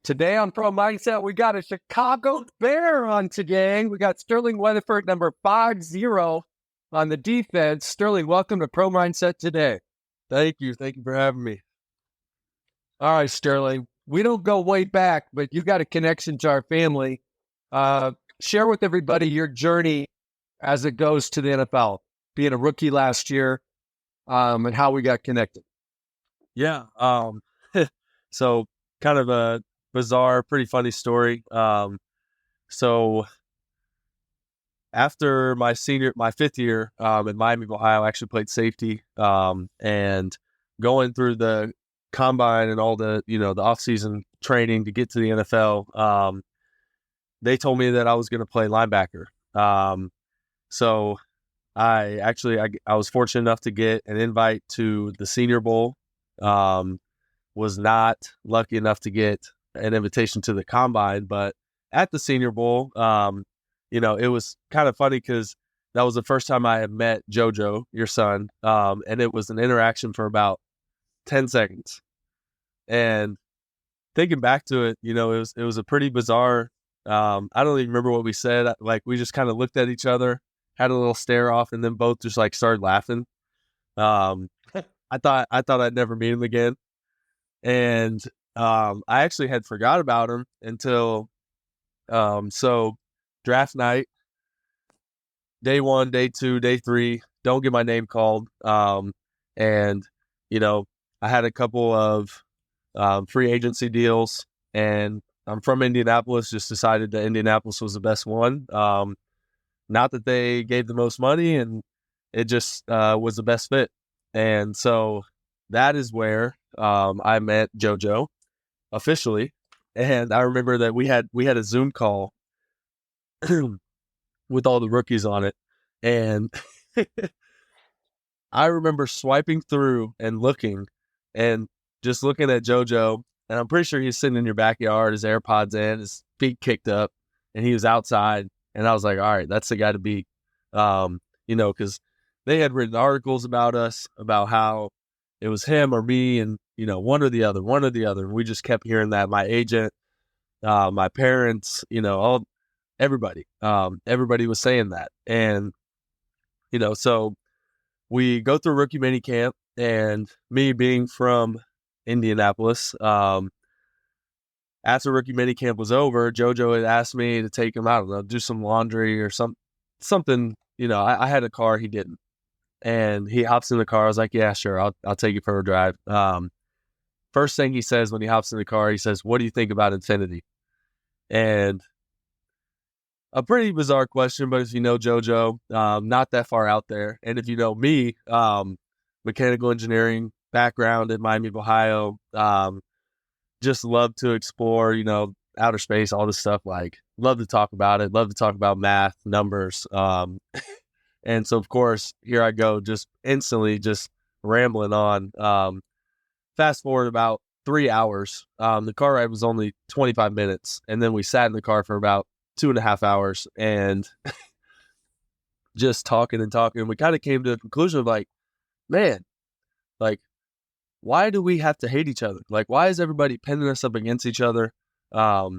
Today on Pro Mindset, we got a Chicago Bear on today. We got Sterling Weatherford, number 50 on the defense. Sterling, welcome to Pro Mindset today. Thank you. Thank you for having me. All right, Sterling. We don't go way back, but you got a connection to our family. Share with everybody your journey as it goes to the NFL, being a rookie last year, and how we got connected. Yeah. So kind of a bizarre, pretty funny story. So after my fifth year in Miami, Ohio, I actually played safety. And going through the combine and all the, the off-season training to get to the NFL, they told me that I was going to play linebacker. So I was fortunate enough to get an invite to the Senior Bowl. Was not lucky enough to get an invitation to the combine, but at the Senior Bowl, it was kind of funny because that was the first time I had met JoJo, your son, and it was an interaction for about 10 seconds. And thinking back to it, it was a pretty bizarre. I don't even remember what we said. Like, we just kind of looked at each other, had a little stare off, and then both just like started laughing. I thought I'd never meet him again. And I actually had forgot about him until so draft night, day 1, day 2, day 3, don't get my name called. And I had a couple of free agency deals, and I'm from Indianapolis, just decided that Indianapolis was the best one. Not that they gave the most money, and it just was the best fit. And so that is where I met JoJo officially. And I remember that we had a Zoom call with all the rookies on it. And I remember swiping through and looking and just looking at JoJo. And I'm pretty sure he's sitting in your backyard, his AirPods in, his feet kicked up, and he was outside. And I was like, all right, that's the guy to beat. Because they had written articles about us, about how it was him or me, and, one or the other. And we just kept hearing that. My agent, my parents, everybody was saying that. And, so we go through rookie mini camp, and me being from Indianapolis, after rookie mini camp was over, JoJo had asked me to take him out, do some laundry or something. I had a car, he didn't. And he hops in the car. I was like, yeah, sure. I'll take you for a drive. First thing he says when he hops in the car, he says, "What do you think about Infinity?" And a pretty bizarre question, but if you know JoJo, not that far out there. And if you know me, mechanical engineering background in Miami, Ohio, just love to explore, outer space, all this stuff. Like, love to talk about it. Love to talk about math, numbers. And so, of course, here I go, just instantly just rambling on. Fast forward about 3 hours. The car ride was only 25 minutes. And then we sat in the car for about 2.5 hours and just talking and talking. And we kind of came to a conclusion of like, man, like, why do we have to hate each other? Like, why is everybody pinning us up against each other? All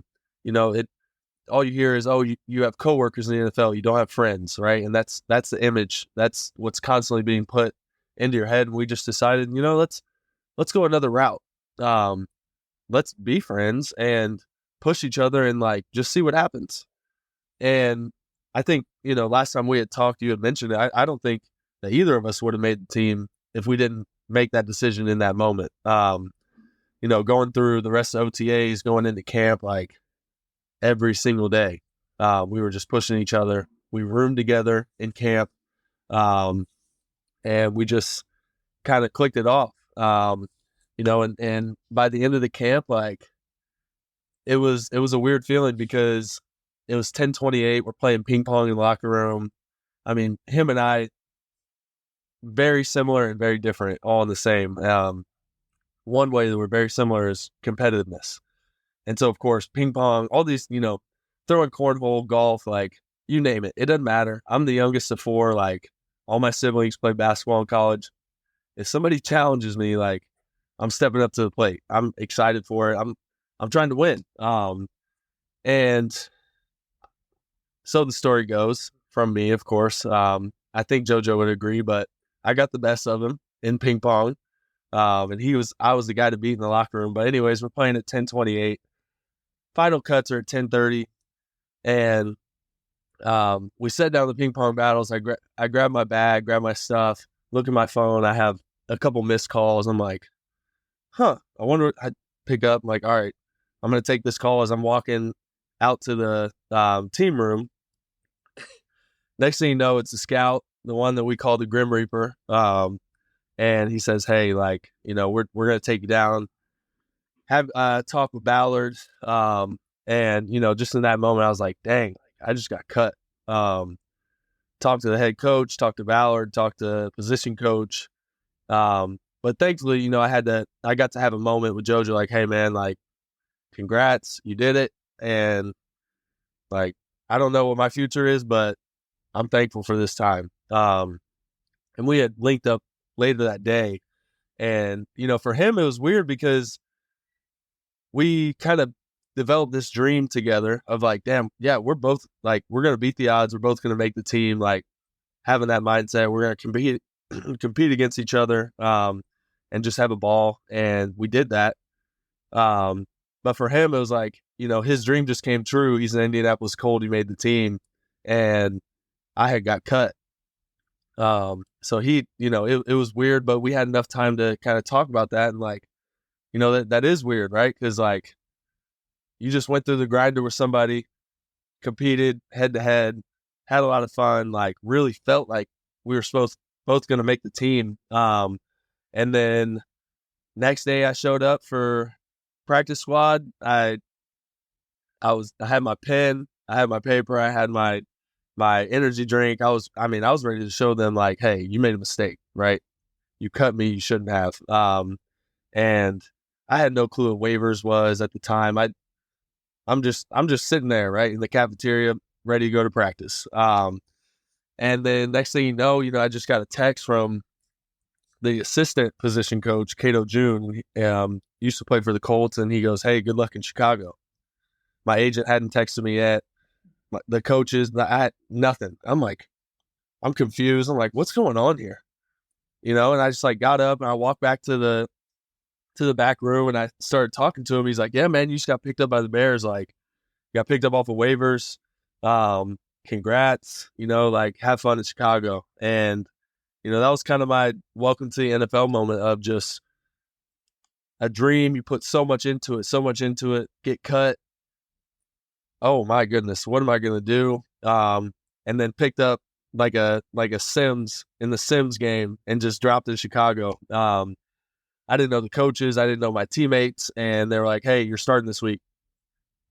you hear is, oh, you have coworkers in the NFL, you don't have friends, right? And that's the image. That's what's constantly being put into your head. And we just decided, let's go another route. Let's be friends and push each other and like just see what happens. And I think, last time we had talked, you had mentioned it. I don't think that either of us would have made the team if we didn't make that decision in that moment. Going through the rest of OTAs, going into camp, like, every single day, we were just pushing each other. We roomed together in camp, and we just kind of clicked it off. And by the end of the camp, like, it was a weird feeling because it was 10:28. We're playing ping pong in the locker room. I mean, him and I, very similar and very different, all in the same. One way that we're very similar is competitiveness. And so, of course, ping pong, all these, throwing cornhole, golf, like, you name it. It doesn't matter. I'm the youngest of 4. Like, all my siblings play basketball in college. If somebody challenges me, like, I'm stepping up to the plate. I'm excited for it. I'm trying to win. And so the story goes from me, of course. I think JoJo would agree, but I got the best of him in ping pong. And I was the guy to beat in the locker room. But anyways, we're playing at 10:28. Final cuts are at 10:30, and we set down the ping pong battles. I grab my bag, grab my stuff, look at my phone. I have a couple missed calls. I'm like, huh, I wonder. I pick up. I'm like, all right, I'm gonna take this call as I'm walking out to the team room. Next thing you know, it's a scout, the one that we call the Grim Reaper. And he says, hey, like, we're gonna take you down. Have talk with Ballard. And just in that moment, I was like, dang, I just got cut. Talked to the head coach, talked to Ballard, talked to position coach. But thankfully, I got to have a moment with JoJo, like, hey man, like, congrats, you did it. And like, I don't know what my future is, but I'm thankful for this time. And we had linked up later that day. And, for him, it was weird because we kind of developed this dream together of like, damn, yeah, we're both like, we're going to beat the odds. We're both going to make the team, like having that mindset. We're going to compete against each other, and just have a ball. And we did that. But for him, it was like, his dream just came true. He's an Indianapolis Colt. He made the team, and I had got cut. So he, it was weird, but we had enough time to kind of talk about that. And like, that is weird, right? Because like, you just went through the grinder with somebody, competed head to head, had a lot of fun, like really felt like we were both going to make the team. And then next day I showed up for practice squad. I had my pen, I had my paper, I had my energy drink. I was ready to show them like, hey, you made a mistake, right? You cut me, you shouldn't have. And I had no clue what waivers was at the time. I'm just sitting there, right, in the cafeteria, ready to go to practice. And then next thing you know, I just got a text from the assistant position coach, Cato June. Used to play for the Colts, and he goes, hey, good luck in Chicago. My agent hadn't texted me yet. The coaches, nothing. I'm like, I'm confused. I'm like, what's going on here? And I just like got up and I walked back to the back room and I started talking to him. He's like, yeah, man, you just got picked up by the Bears. Like, got picked up off of waivers. Congrats, like have fun in Chicago. And, that was kind of my welcome to the NFL moment of just a dream. You put so much into it, get cut. Oh my goodness, what am I going to do? And then picked up like a Sims in the Sims game and just dropped in Chicago. I didn't know the coaches. I didn't know my teammates. And they were like, hey, you're starting this week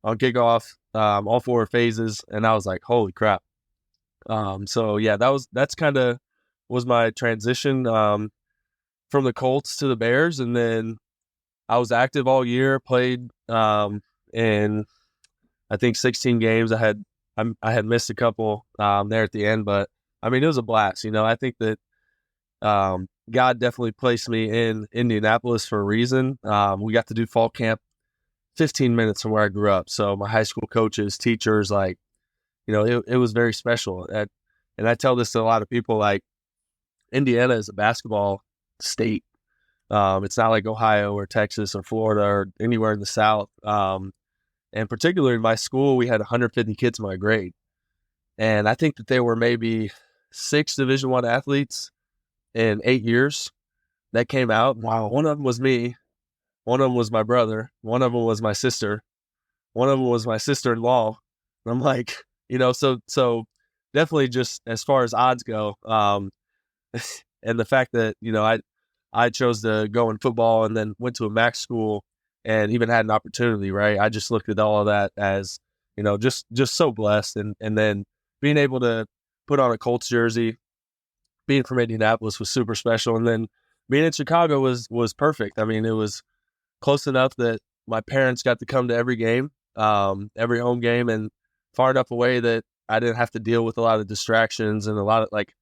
on kickoff, all 4 phases. And I was like, holy crap. So yeah, that's kind of was my transition, from the Colts to the Bears. And then I was active all year, played, in I think 16 games. I had missed a couple, there at the end, but I mean, it was a blast. I think that, God definitely placed me in Indianapolis for a reason. We got to do fall camp 15 minutes from where I grew up. So my high school coaches, teachers, like, it was very special. And I tell this to a lot of people, like, Indiana is a basketball state. It's not like Ohio or Texas or Florida or anywhere in the South. And particularly in my school, we had 150 kids in my grade. And I think that there were maybe 6 Division I athletes in 8 years that came out. Wow. One of them was me. One of them was my brother. One of them was my sister. One of them was my sister-in-law. And I'm like, so definitely just as far as odds go. And the fact that, I chose to go in football and then went to a MAC school and even had an opportunity, right? I just looked at all of that as, just so blessed. And then being able to put on a Colts jersey, being from Indianapolis was super special. And then being in Chicago was perfect. I mean, it was close enough that my parents got to come to every game, every home game, and far enough away that I didn't have to deal with a lot of distractions and a lot of like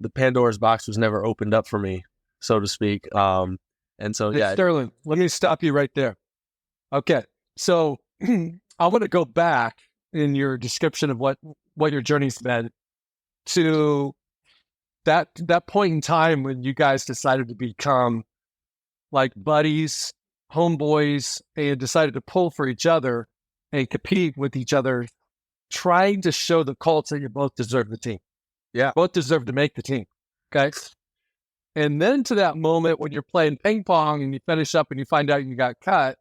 the Pandora's box was never opened up for me, so to speak. And so, Hey, yeah. Sterling, let me stop you right there. Okay. So I want to go back in your description of what your journey's been to that point in time when you guys decided to become like buddies, homeboys, and decided to pull for each other and compete with each other, trying to show the Colts that you both deserve the team. Yeah. Both deserve to make the team. Okay. And then to that moment when you're playing ping pong and you finish up and you find out you got cut,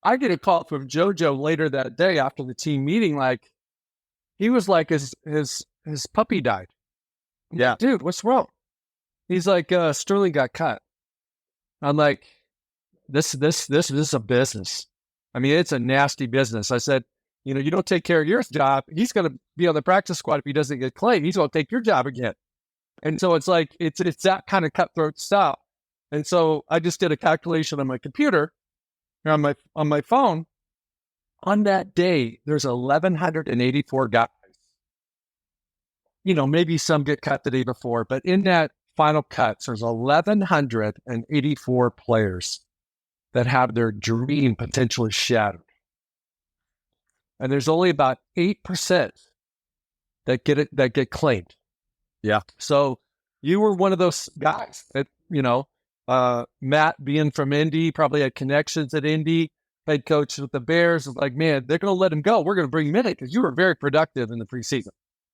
I get a call from JoJo later that day after the team meeting. Like, he was like, his puppy died. Yeah. Dude, what's wrong? He's like, Sterling got cut. I'm like, this is a business. I mean, it's a nasty business. I said, you don't take care of your job, he's going to be on the practice squad. If he doesn't get claimed, he's going to take your job again. And so it's like, it's that kind of cutthroat stuff. And so I just did a calculation on my computer, on my phone. On that day, there's 1,184 guys. Maybe some get cut the day before, but in that final cuts, there's 1,184 players that have their dream potentially shattered. And there's only about 8% that get claimed. Yeah. So you were one of those guys that, Matt being from Indy, probably had connections at Indy, head coach with the Bears, was like, man, they're going to let him go. We're going to bring him in because you were very productive in the preseason.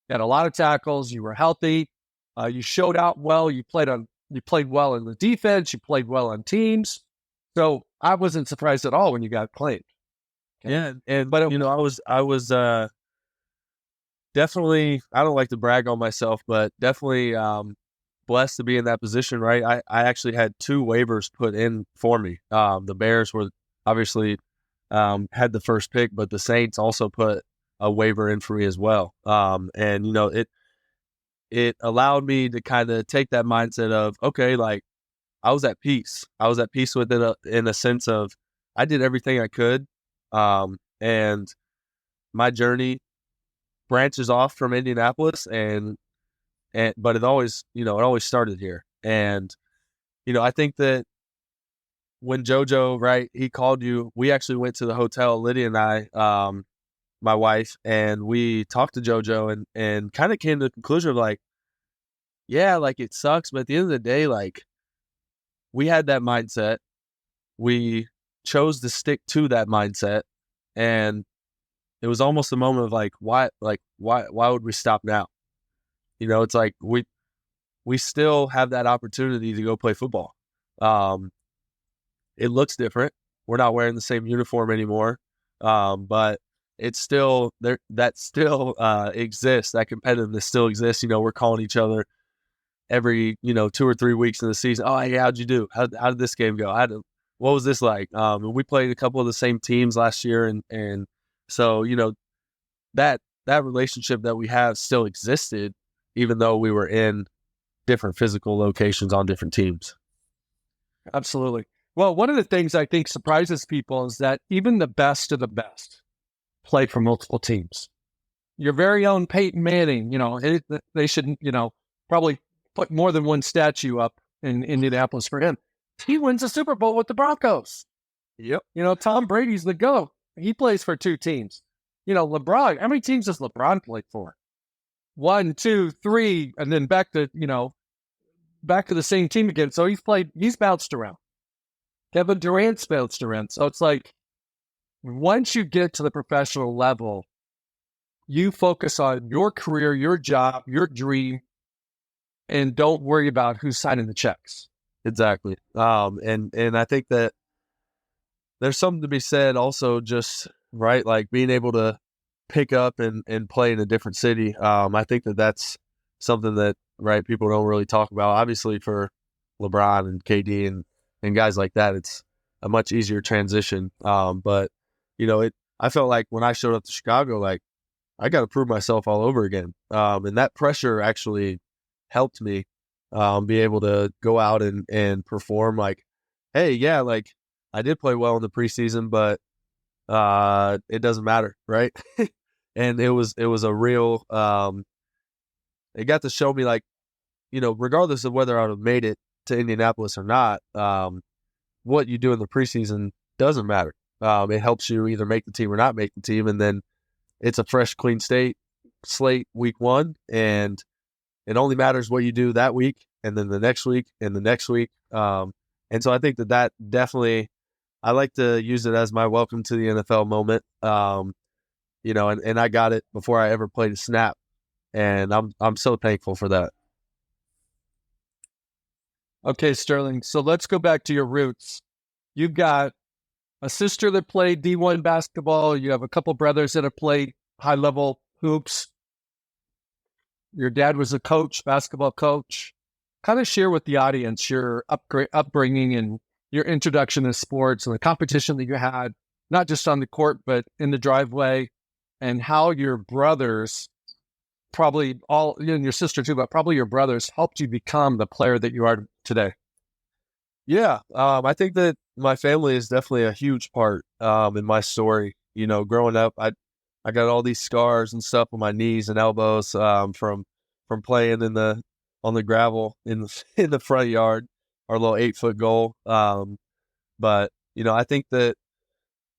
You had a lot of tackles. You were healthy. You showed out well. You played well in the defense. You played well on teams. So I wasn't surprised at all when you got claimed. Okay? Yeah, but I was definitely, I don't like to brag on myself, but definitely blessed to be in that position, right? I actually had 2 waivers put in for me. The Bears were obviously had the first pick, but the Saints also put a waiver in for me as well. And it allowed me to kind of take that mindset of, okay, like, I was at peace. I was at peace with it in a sense of I did everything I could. And my journey branches off from Indianapolis but it always started here. And, I think that when JoJo, right, he called you, we actually went to the hotel, Lydia and I, my wife, and we talked to JoJo and kind of came to the conclusion of like, yeah, like it sucks. But at the end of the day, like, we had that mindset. We chose to stick to that mindset. And it was almost a moment of like, why would we stop now? It's like we still have that opportunity to go play football. It looks different. We're not wearing the same uniform anymore. But it's still there. That still exists. That competitiveness still exists. We're calling each other every 2 or 3 weeks in the season. Oh, hey, how'd you do? How did this game go? What was this like? And we played a couple of the same teams last year, and so that relationship that we have still existed, even though we were in different physical locations on different teams. Absolutely. Well, one of the things I think surprises people is that even the best of the best play for multiple teams. Your very own Peyton Manning, they should, probably put more than one statue up in Indianapolis for him. He wins the Super Bowl with the Broncos. Yep. Tom Brady's the GOAT. He plays for 2 teams. LeBron, how many teams does LeBron play for? 1, 2, 3, and then back to the same team again. So he's bounced around. Kevin Durant's bounced around. So it's like, once you get to the professional level, you focus on your career, your job, your dream, and don't worry about who's signing the checks. Exactly. And I think that there's something to be said also, just right, like being able to pick up and play in a different city. I think that's something that, right, people don't really talk about. Obviously for LeBron and KD and guys like that, it's a much easier transition. But I felt like when I showed up to Chicago, like, I got to prove myself all over again. And that pressure actually helped me be able to go out and perform like, hey, yeah, like I did play well in the preseason, but it doesn't matter, right? And it was a real it got to show me, like, regardless of whether I would have made it to Indianapolis or not, what you do in the preseason doesn't matter. It helps you either make the team or not make the team, and then it's a fresh, clean slate week one, and it only matters what you do that week, and then the next week, and the next week. And so I think that definitely, I like to use it as my welcome to the NFL moment. And I got it before I ever played a snap, and I'm so thankful for that. Okay, Sterling. So let's go back to your roots. You've got a sister that played D1 basketball. You have a couple brothers that have played high-level hoops. Your dad was a coach, basketball coach. Kind of share with the audience your upbringing and your introduction to sports and the competition that you had, not just on the court, but in the driveway, and how your brothers, probably all, you and your sister too, but probably your brothers helped you become the player that you are today. Yeah, I think that my family is definitely a huge part in my story. Growing up, I got all these scars and stuff on my knees and elbows from playing on the gravel in the in the front yard, our little 8-foot goal. But I think that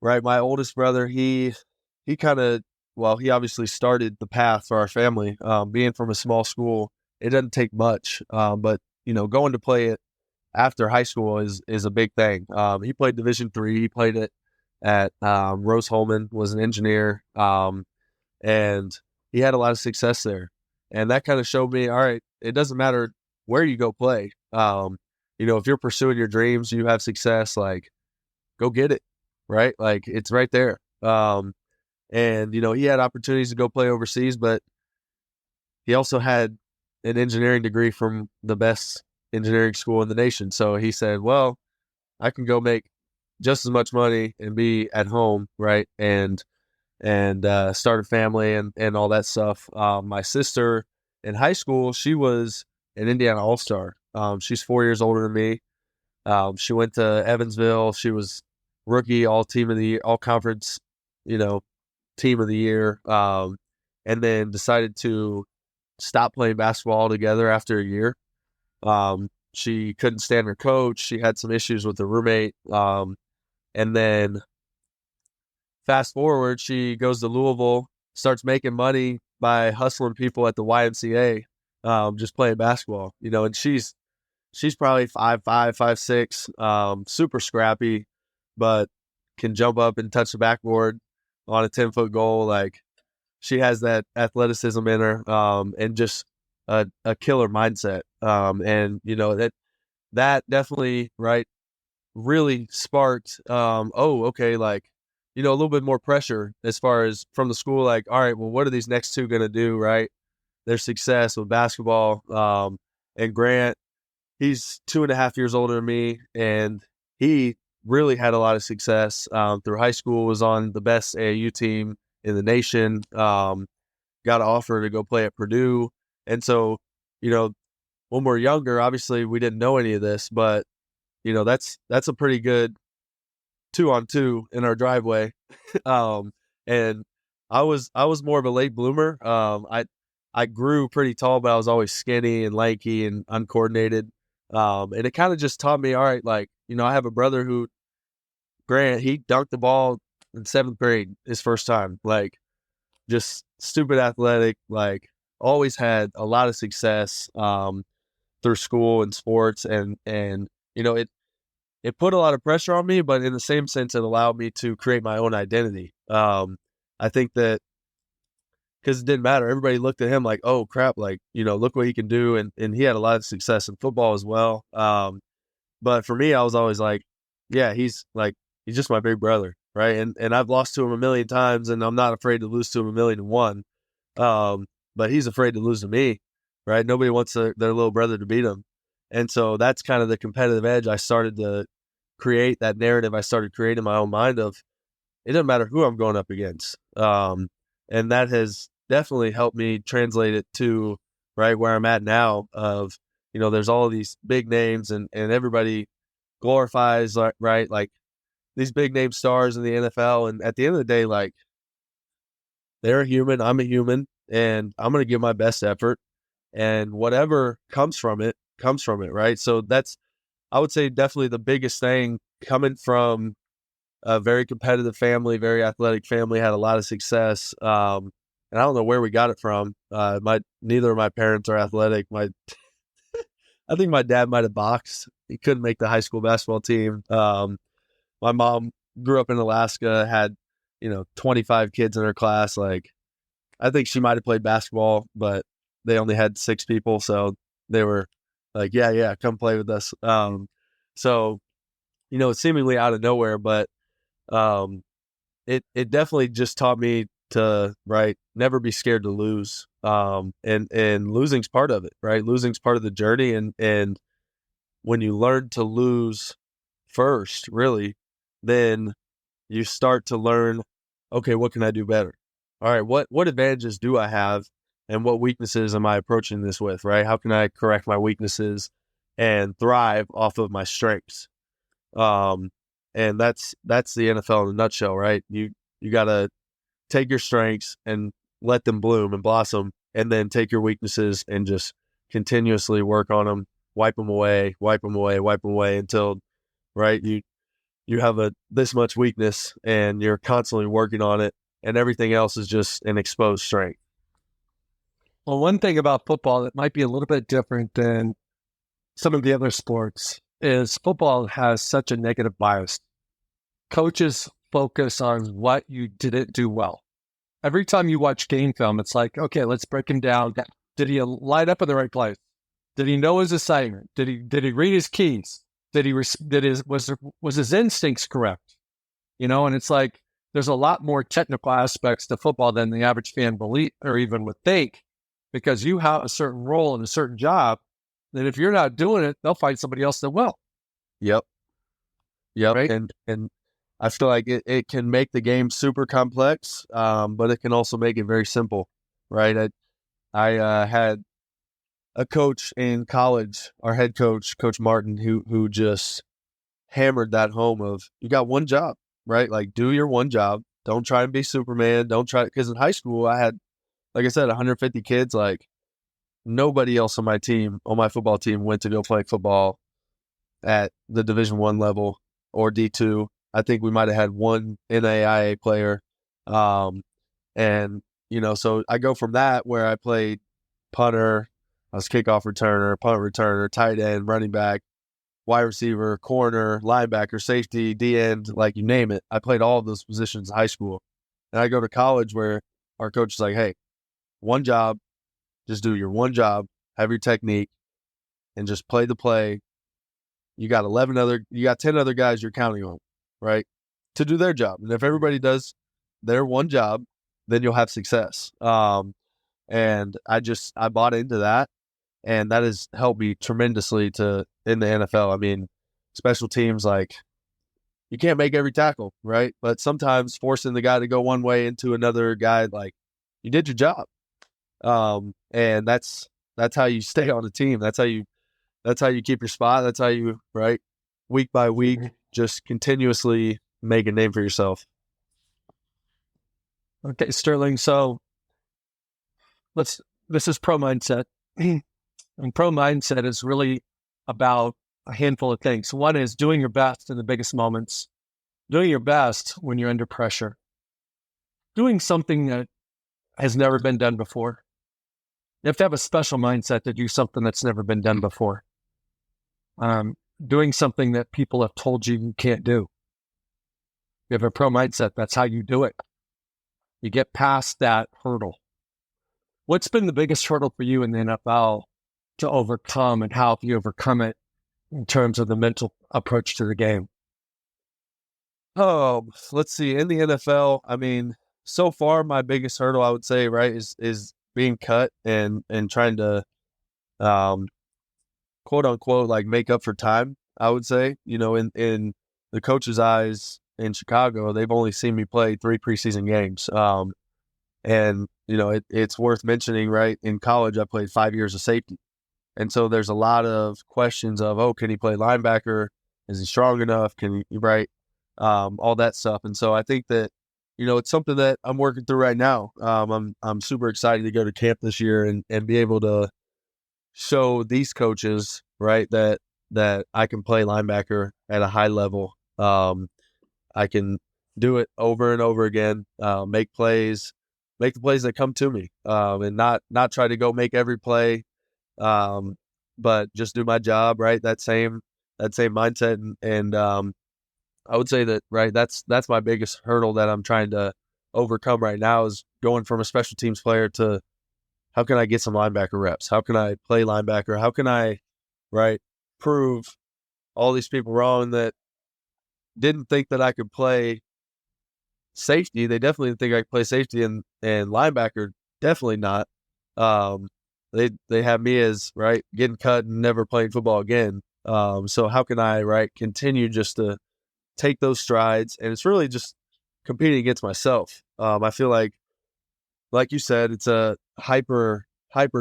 right, my oldest brother, he kind of, well, he obviously started the path for our family. Being from a small school, it doesn't take much, but going to play it after high school is a big thing. He played Division III. He played it at Rose Holman, was an engineer, and he had a lot of success there. And that kind of showed me, all right, it doesn't matter where you go play. If you're pursuing your dreams, you have success, like, go get it, right? Like, it's right there. And he had opportunities to go play overseas, but he also had an engineering degree from the best engineering school in the nation. So he said, well, I can go make just as much money and be at home, right? And start a family and all that stuff. My sister in high school, she was an Indiana All-Star. She's 4 years older than me. She went to Evansville. She was rookie, all team of the year, all conference, team of the year. And then decided to stop playing basketball altogether after a year. She couldn't stand her coach. She had some issues with the roommate. And then fast forward, she goes to Louisville, starts making money by hustling people at the YMCA, just playing basketball, and she's probably 5'5", 5'6", super scrappy, but can jump up and touch the backboard on a 10-foot goal. Like, she has that athleticism in her, and just a killer mindset. And that definitely, right, really sparked, okay, like, a little bit more pressure as far as from the school, like, all right, well, what are these next two going to do, right? Their success with basketball. And Grant, he's 2.5 years older than me, and he really had a lot of success through high school, was on the best AAU team in the nation, got an offer to go play at Purdue. And so, when we're younger, obviously we didn't know any of this, but that's a pretty good 2-on-2 in our driveway. And I was more of a late bloomer. I grew pretty tall, but I was always skinny and lanky and uncoordinated. And it kind of just taught me, all right, like, I have a brother who, Grant, he dunked the ball in 7th grade his first time, like, just stupid athletic, like, always had a lot of success through school and sports, and it put a lot of pressure on me, but in the same sense, it allowed me to create my own identity. I think that because it didn't matter, everybody looked at him like, oh crap, like, look what he can do, and he had a lot of success in football as well. But for me, I was always like, yeah, he's just my big brother, right? And I've lost to him a million times, and I'm not afraid to lose to him 1,000,001. But he's afraid to lose to me, right? Nobody wants their little brother to beat him. And so that's kind of the competitive edge I started to create, that narrative I started creating in my own mind of, it doesn't matter who I'm going up against. And that has definitely helped me translate it to right where I'm at now of, there's all of these big names and everybody glorifies, right, like these big name stars in the NFL. And at the end of the day, like, they're a human, I'm a human, and I'm going to give my best effort, and whatever comes from it, right? So that's, I would say, definitely the biggest thing coming from a very competitive family, very athletic family, had a lot of success. And I don't know where we got it from. Neither of my parents are athletic. I think my dad might have boxed. He couldn't make the high school basketball team. My mom grew up in Alaska, had 25 kids in her class. Like, I think she might have played basketball, but they only had 6 people, so they were like, yeah, come play with us. So seemingly out of nowhere, but um, it definitely just taught me to never be scared to lose. And losing's part of it, right? Losing's part of the journey, and when you learn to lose first, really, then you start to learn, okay, what can I do better? All right, what advantages do I have, and what weaknesses am I approaching this with, right? How can I correct my weaknesses and thrive off of my strengths? And that's the NFL in a nutshell, right? You got to take your strengths and let them bloom and blossom, and then take your weaknesses and just continuously work on them, wipe them away, wipe them away, wipe them away until, right, you have this much weakness and you're constantly working on it, and everything else is just an exposed strength. Well, one thing about football that might be a little bit different than some of the other sports is football has such a negative bias. Coaches focus on what you didn't do well. Every time you watch game film, it's like, okay, let's break him down. Did he line up in the right place? Did he know his assignment? Did he read his keys? Was his instincts correct? And it's like there's a lot more technical aspects to football than the average fan believe or even would think, because you have a certain role and a certain job. That if you're not doing it, they'll find somebody else that will. Yep. Right? And I feel like it can make the game super complex, but it can also make it very simple, right? I had a coach in college, our head coach, Coach Martin, who just hammered that home of, you got one job, right? Like, do your one job. Don't try and be Superman. Don't try, because in high school I had, like I said, 150 kids. Like, nobody else on my football team went to go play football at the Division I level or D2. I think we might have had one NAIA player. And, so I go from that, where I played punter, I was kickoff returner, punt returner, tight end, running back, wide receiver, corner, linebacker, safety, D end, like you name it. I played all of those positions in high school. And I go to college where our coach is like, hey, one job, just do your one job, have your technique, and just play the play. You got 10 other guys you're counting on, right, to do their job. And if everybody does their one job, then you'll have success. And I bought into that, and that has helped me tremendously in the NFL. I mean, special teams, like, you can't make every tackle, right? But sometimes forcing the guy to go one way into another guy, like, you did your job. And that's how you stay on the team. That's how you keep your spot. That's how you, right, week by week, just continuously make a name for yourself. Okay, Sterling. So this is pro mindset. And pro mindset is really about a handful of things. One is doing your best in the biggest moments, doing your best when you're under pressure, doing something that has never been done before. You have to have a special mindset to do something that's never been done before. Doing something that people have told you can't do. You have a pro mindset. That's how you do it. You get past that hurdle. What's been the biggest hurdle for you in the NFL to overcome, and how have you overcome it in terms of the mental approach to the game? Oh, let's see. In the NFL, I mean, so far my biggest hurdle, I would say, right, is being cut and trying to quote unquote, like, make up for time. I would say, in the coach's eyes in Chicago, they've only seen me play 3 preseason games. And it's worth mentioning, right, in college I played 5 years of safety. And so there's a lot of questions of, oh, can he play linebacker? Is he strong enough? Can he, right? All that stuff. And so I think that, it's something that I'm working through right now. I'm super excited to go to camp this year and be able to show these coaches, right, that I can play linebacker at a high level. I can do it over and over again, make the plays that come to me, and not try to go make every play, but just do my job, right? That same mindset, and I would say that, right, that's my biggest hurdle that I'm trying to overcome right now, is going from a special teams player to how can I get some linebacker reps? How can I play linebacker? How can I, right, prove all these people wrong that didn't think that I could play safety? They definitely didn't think I could play safety, and linebacker, definitely not. Um, they have me as, right, getting cut and never playing football again. So how can I, right, continue just to take those strides? And it's really just competing against myself. I feel like you said, it's a hyper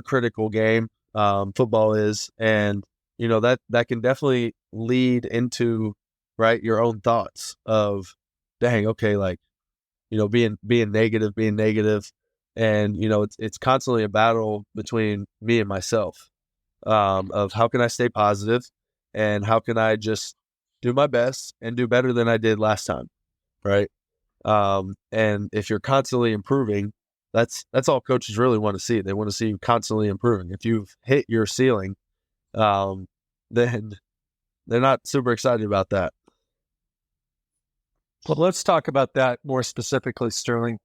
critical game. Football is, and that can definitely lead into, right, your own thoughts of, dang, okay, like, being negative, and it's constantly a battle between me and myself, of how can I stay positive, and how can I just do my best and do better than I did last time, right? And if you're constantly improving, that's all coaches really want to see. They want to see you constantly improving. If you've hit your ceiling, then they're not super excited about that. Well, let's talk about that more specifically, Sterling.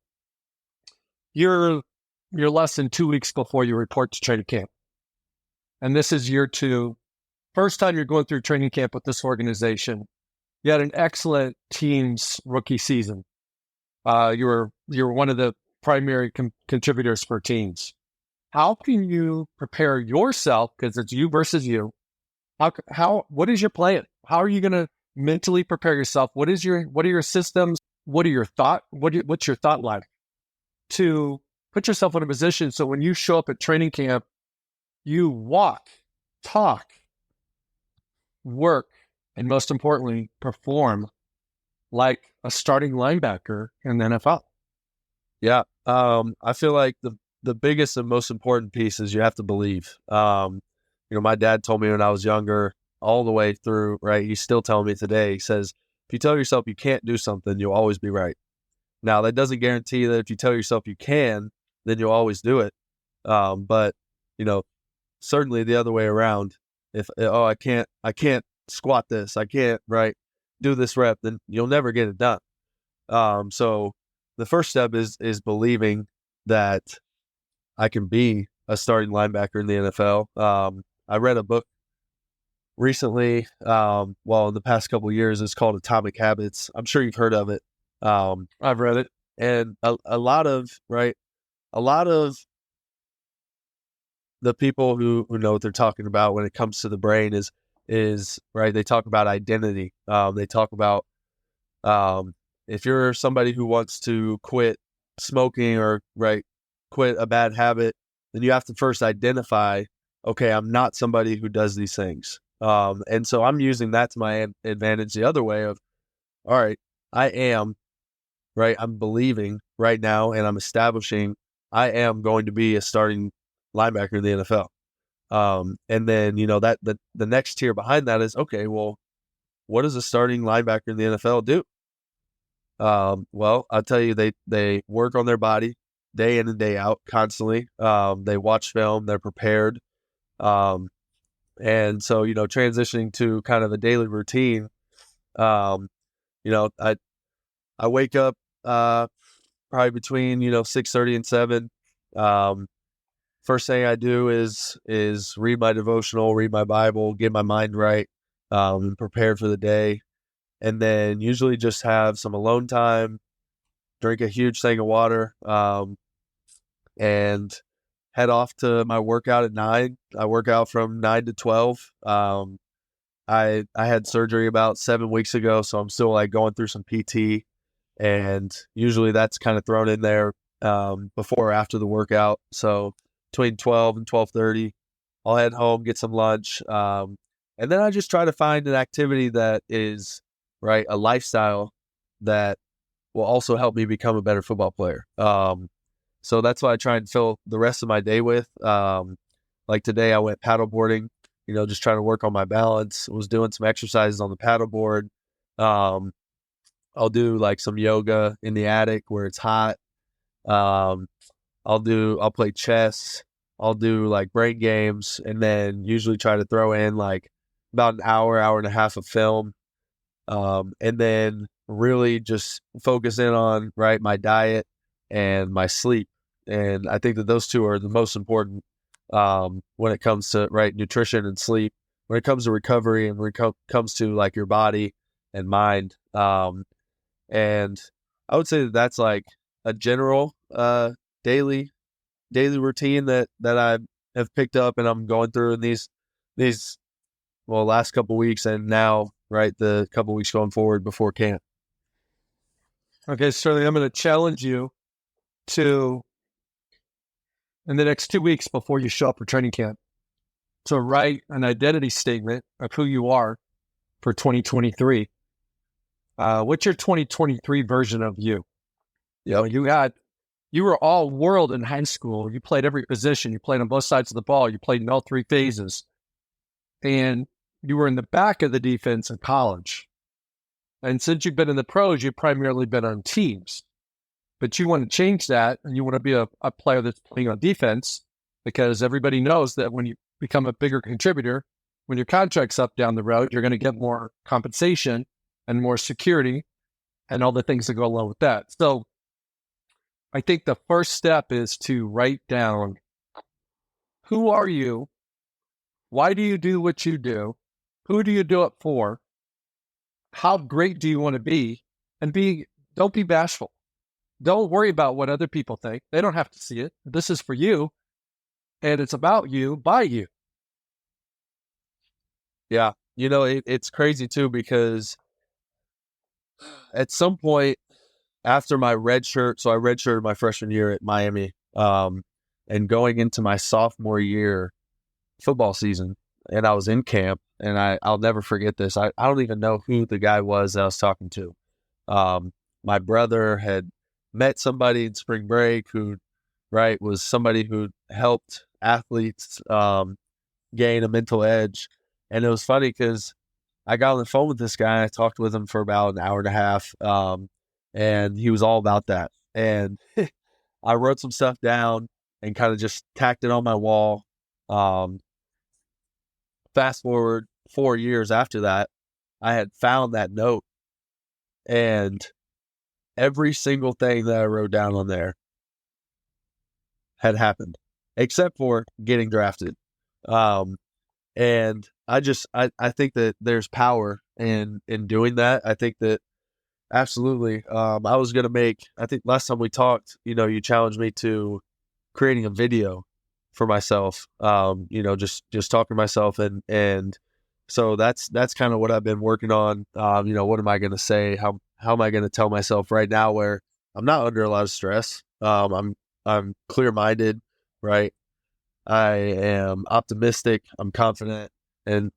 You're less than 2 weeks before you report to training camp. And this is year 2. First time you're going through training camp with this organization. You had an excellent team's rookie season. You were one of the primary contributors for teams. How can you prepare yourself, because it's you versus you? What is your plan? How are you going to mentally prepare yourself? What are your systems? What's your thought life to put yourself in a position so when you show up at training camp, you walk, talk, work, and most importantly, perform like a starting linebacker in the NFL? Yeah. I feel like the biggest and most important piece is you have to believe. My dad told me when I was younger, all the way through, right? He's still telling me today. He says, if you tell yourself you can't do something, you'll always be right. Now, that doesn't guarantee that if you tell yourself you can, then you'll always do it. But certainly the other way around. If I can't squat this, I can't, right, do this rep, then you'll never get it done. So the first step is believing that I can be a starting linebacker in the NFL. I read a book recently, in the past couple of years. It's called Atomic Habits. I'm sure you've heard of it. I've read it. And a lot of the people who know what they're talking about when it comes to the brain is right. They talk about identity. They talk about, if you're somebody who wants to quit smoking, or, right, quit a bad habit, then you have to first identify, okay, I'm not somebody who does these things. And so I'm using that to my advantage the other way of, all right, I am, right, I'm believing right now, and I'm establishing I am going to be a starting linebacker in the NFL. And then, that the next tier behind that is, okay, well, what does a starting linebacker in the NFL do? Well, I'll tell you, they work on their body day in and day out constantly. They watch film, they're prepared. And so, transitioning to kind of a daily routine, I wake up, probably between, 6:30 and 7. First thing I do is read my devotional, read my Bible, get my mind right, and prepared for the day. And then usually just have some alone time, drink a huge thing of water, and head off to my workout at 9. I work out from 9 to 12. I had surgery about 7 weeks ago, so I'm still like going through some PT, and usually that's kind of thrown in there, before or after the workout. So between 12 and 12:30, I'll head home, get some lunch, and then I just try to find an activity that is, right, a lifestyle that will also help me become a better football player. So that's what I try and fill the rest of my day with. Like today, I went paddleboarding, just trying to work on my balance. Was doing some exercises on the paddleboard. I'll do like some yoga in the attic where it's hot. Um, I'll play chess. I'll do like brain games, and then usually try to throw in like about an hour and a half of film. And then really just focus in on right my diet and my sleep. And I think that those two are the most important when it comes to right nutrition and sleep. When it comes to recovery and when it comes to like your body and mind. And I would say that that's like a general daily routine that I have picked up and I'm going through in these last couple weeks and now right the couple weeks going forward before camp. Okay, Sterling, I'm going to challenge you to, in the next 2 weeks before you show up for training camp, to write an identity statement of who you are for 2023. What's your 2023 version of you? Yeah, You were all world in high school. You played every position. You played on both sides of the ball. You played in all three phases. And you were in the back of the defense in college. And since you've been in the pros, you've primarily been on teams. But you want to change that, and you want to be a player that's playing on defense, because everybody knows that when you become a bigger contributor, when your contract's up down the road, you're going to get more compensation and more security and all the things that go along with that. So I think the first step is to write down, who are you? Why do you do what you do? Who do you do it for? How great do you want to be? And don't be bashful. Don't worry about what other people think. They don't have to see it. This is for you, and it's about you, by you. yeah. It's crazy too because at some point after my red shirt, so I redshirted my freshman year at Miami, and going into my sophomore year football season, and I was in camp, and I'll never forget this. I don't even know who the guy was that I was talking to. My brother had met somebody in spring break who, right, was somebody who helped athletes gain a mental edge. And it was funny because I got on the phone with this guy. I talked with him for about an hour and a half, and he was all about that. And I wrote some stuff down and kind of just tacked it on my wall. Fast forward 4 years after that, I had found that note, and every single thing that I wrote down on there had happened, except for getting drafted. And I think that there's power in doing that. I think that absolutely. I was going to I think last time we talked, you challenged me to creating a video for myself, just talking to myself. And so that's kind of what I've been working on. What am I going to say? How am I going to tell myself right now where I'm not under a lot of stress? I'm clear-minded, right? I am optimistic. I'm confident, and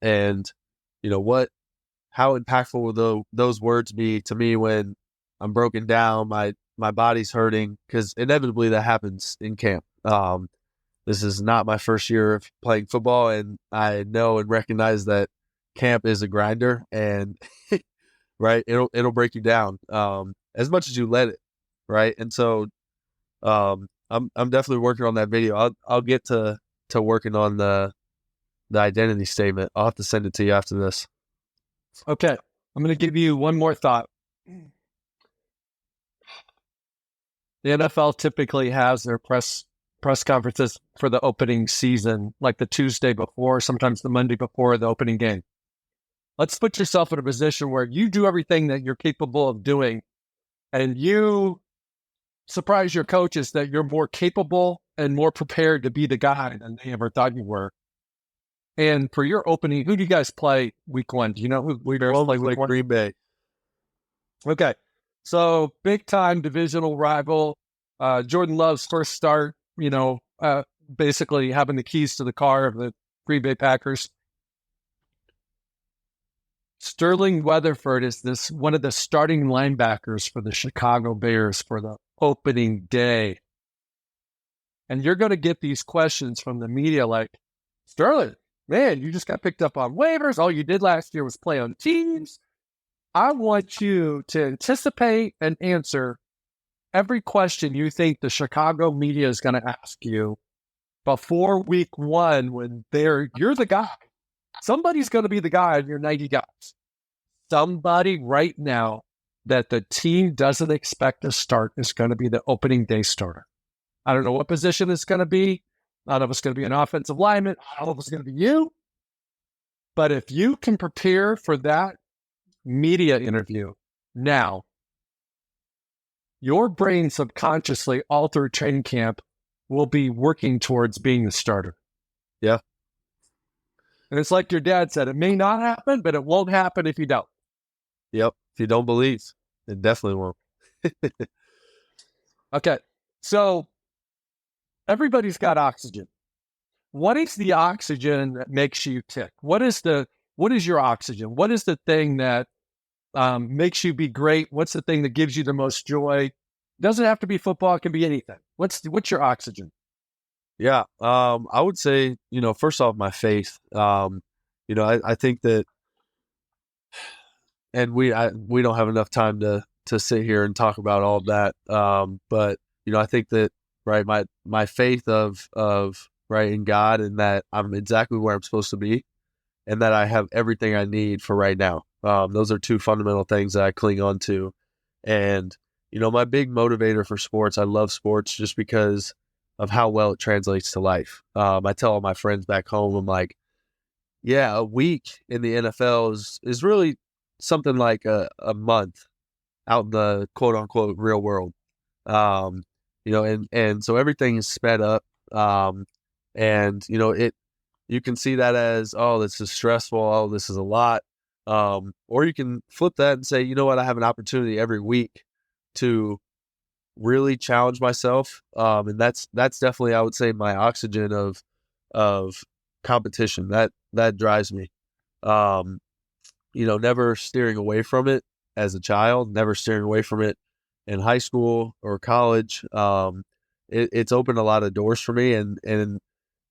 how impactful will those words be to me when I'm broken down, my body's hurting, because inevitably that happens in camp. This is not my first year of playing football, and I know and recognize that camp is a grinder, and right, it'll break you down as much as you let it, right? And so I'm definitely working on that video. I'll get to working on the identity statement. I'll have to send it to you after this. Okay, I'm going to give you one more thought. The NFL typically has their press conferences for the opening season, like the Tuesday before, sometimes the Monday before the opening game. Let's put yourself in a position where you do everything that you're capable of doing, and you surprise your coaches that you're more capable and more prepared to be the guy than they ever thought you were. And for your opening, who do you guys play week one? Do you know who we play week one? Green Bay. Okay. So big time divisional rival. Jordan Love's first start, basically having the keys to the car of the Green Bay Packers. Sterling Weatherford is one of the starting linebackers for the Chicago Bears for the opening day. And you're going to get these questions from the media like, Sterling, man, you just got picked up on waivers. All you did last year was play on teams. I want you to anticipate and answer every question you think the Chicago media is going to ask you before week one when you're the guy. Somebody's going to be the guy in your 90 guys. Somebody right now that the team doesn't expect to start is going to be the opening day starter. I don't know what position it's going to be. I don't know if it's going to be an offensive lineman. I don't know if it's going to be you. But if you can prepare for that media interview now, your brain subconsciously all through training camp will be working towards being the starter. Yeah. And it's like your dad said, it may not happen, but it won't happen if you don't. Yep. If you don't believe, it definitely won't. Okay. So everybody's got oxygen. What is the oxygen that makes you tick? What is your oxygen? What is the thing that makes you be great? What's the thing that gives you the most joy? It doesn't have to be football. It can be anything. What's your oxygen? Yeah. I would say, first off, my faith. I think that, and we don't have enough time to sit here and talk about all of that. But I think that, right, my faith of right in God, and that I'm exactly where I'm supposed to be, and that I have everything I need for right now. Those are two fundamental things that I cling on to. And, my big motivator for sports, I love sports just because of how well it translates to life. I tell all my friends back home, I'm like, yeah, a week in the NFL is really something like a month out in the quote unquote real world. And so everything is sped up. And you can see that as, oh, this is stressful. Oh, this is a lot. Or you can flip that and say, you know what, I have an opportunity every week to really challenge myself. And that's definitely, I would say, my oxygen of competition. That drives me. Never steering away from it as a child, never steering away from it in high school or college. It's opened a lot of doors for me, and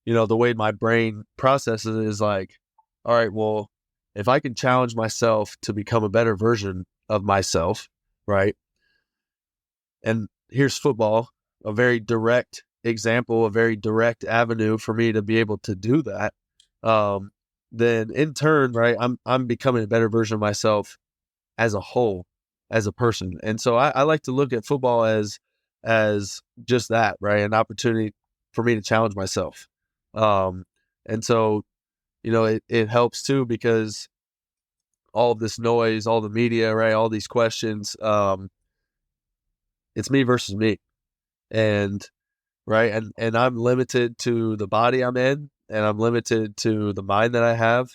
the way my brain processes it is like, all right, well, if I can challenge myself to become a better version of myself, right? And here's football, a very direct example, a very direct avenue for me to be able to do that. Then in turn, right, I'm becoming a better version of myself as a whole, as a person. And so I like to look at football as just that, right? An opportunity for me to challenge myself. And so, it helps too, because all of this noise, all the media, right, all these questions, it's me versus me. And right, and I'm limited to the body I'm in, and I'm limited to the mind that I have.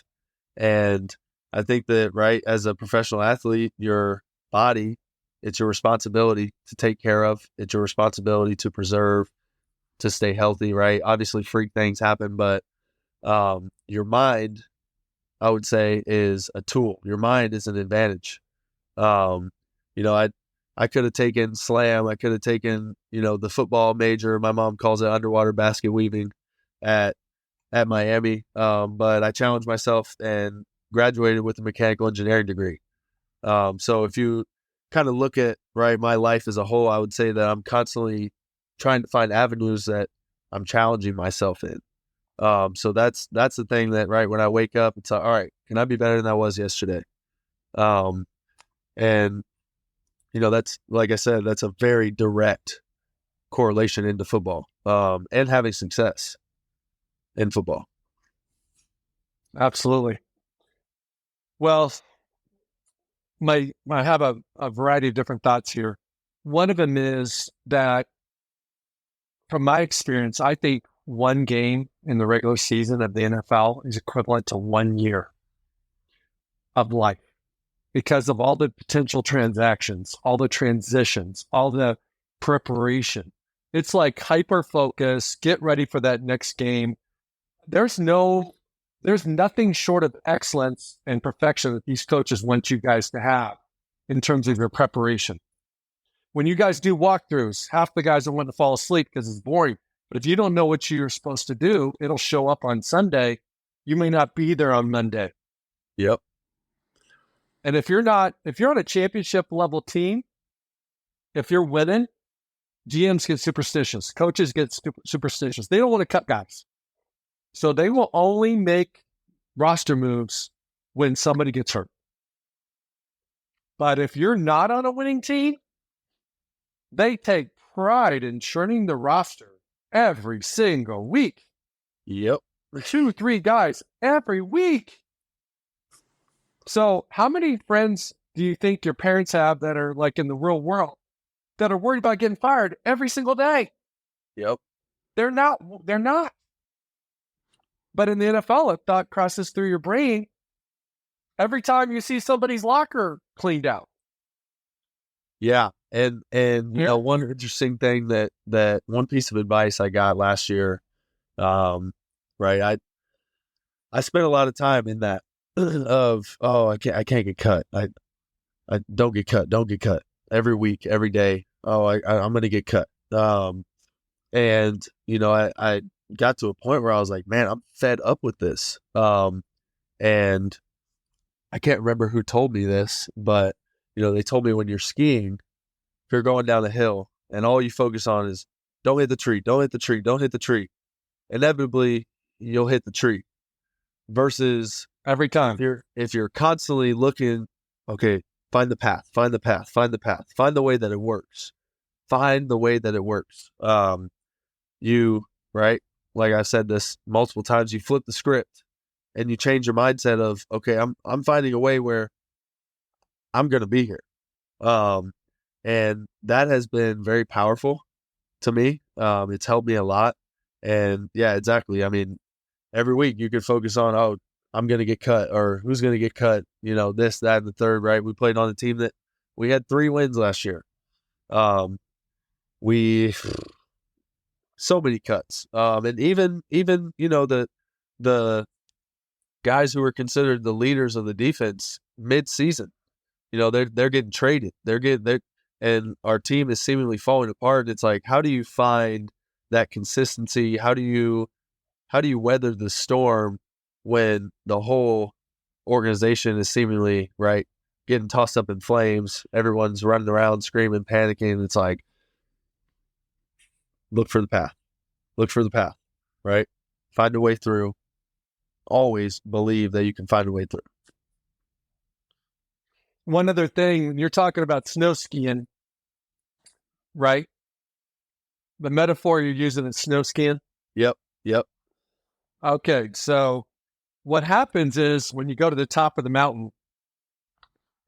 And I think that, right, as a professional athlete, your body, it's your responsibility to take care of. It's your responsibility to preserve, to stay healthy, right? Obviously, freak things happen, but your mind, I would say, is a tool. Your mind is an advantage. Um, I could have taken slam. I could have taken, the football major. My mom calls it underwater basket weaving at Miami. But I challenged myself and graduated with a mechanical engineering degree. So if you kind of look at, right, my life as a whole, I would say that I'm constantly trying to find avenues that I'm challenging myself in. So that's the thing that, right, when I wake up, it's like, all right, can I be better than I was yesterday? And that's, like I said, that's a very direct correlation into football, and having success in football. Absolutely. Well, I have a variety of different thoughts here. One of them is that, from my experience, I think one game in the regular season of the NFL is equivalent to 1 year of life, because of all the potential transactions, all the transitions, all the preparation. It's like hyper focus, get ready for that next game. There's nothing short of excellence and perfection that these coaches want you guys to have in terms of your preparation. When you guys do walkthroughs, half the guys don't want to fall asleep because it's boring. But if you don't know what you're supposed to do, it'll show up on Sunday. You may not be there on Monday. Yep. And if you're on a championship level team, if you're winning, GMs get superstitious, coaches get superstitious. They don't want to cut guys. So they will only make roster moves when somebody gets hurt. But if you're not on a winning team, they take pride in churning the roster every single week. Yep. 2, 3 guys every week. So how many friends do you think your parents have that are like in the real world that are worried about getting fired every single day? Yep. They're not. But in the NFL, a thought crosses through your brain every time you see somebody's locker cleaned out. Yeah. And one interesting thing that one piece of advice I got last year, right. I spent a lot of time in that of, I can't get cut. I don't get cut every week, every day. I'm going to get cut. And I got to a point where I was like, man, I'm fed up with this. And I can't remember who told me this, but they told me when you're skiing, if you're going down a hill and all you focus on is don't hit the tree, don't hit the tree, don't hit the tree, inevitably you'll hit the tree. Versus every time if you're constantly looking, okay, find the path, find the way that it works. Find the way that it works. You, right? Like I said this multiple times, you flip the script and you change your mindset of, okay, I'm finding a way where I'm going to be here. And that has been very powerful to me. It's helped me a lot. And yeah, exactly. I mean, every week you could focus on, I'm going to get cut or who's going to get cut, this, that, and the third, right? We played on a team that we had 3 wins last year. So many cuts. And even, the guys who were considered the leaders of the defense mid-season, they're getting traded. And our team is seemingly falling apart. It's like, how do you find that consistency? How do you weather the storm when the whole organization is seemingly, right, getting tossed up in flames? Everyone's running around screaming, panicking. It's like, look for the path, right? Find a way through. Always believe that you can find a way through. One other thing, you're talking about snow skiing, right? The metaphor you're using is snow skiing. Yep. Okay, so what happens is when you go to the top of the mountain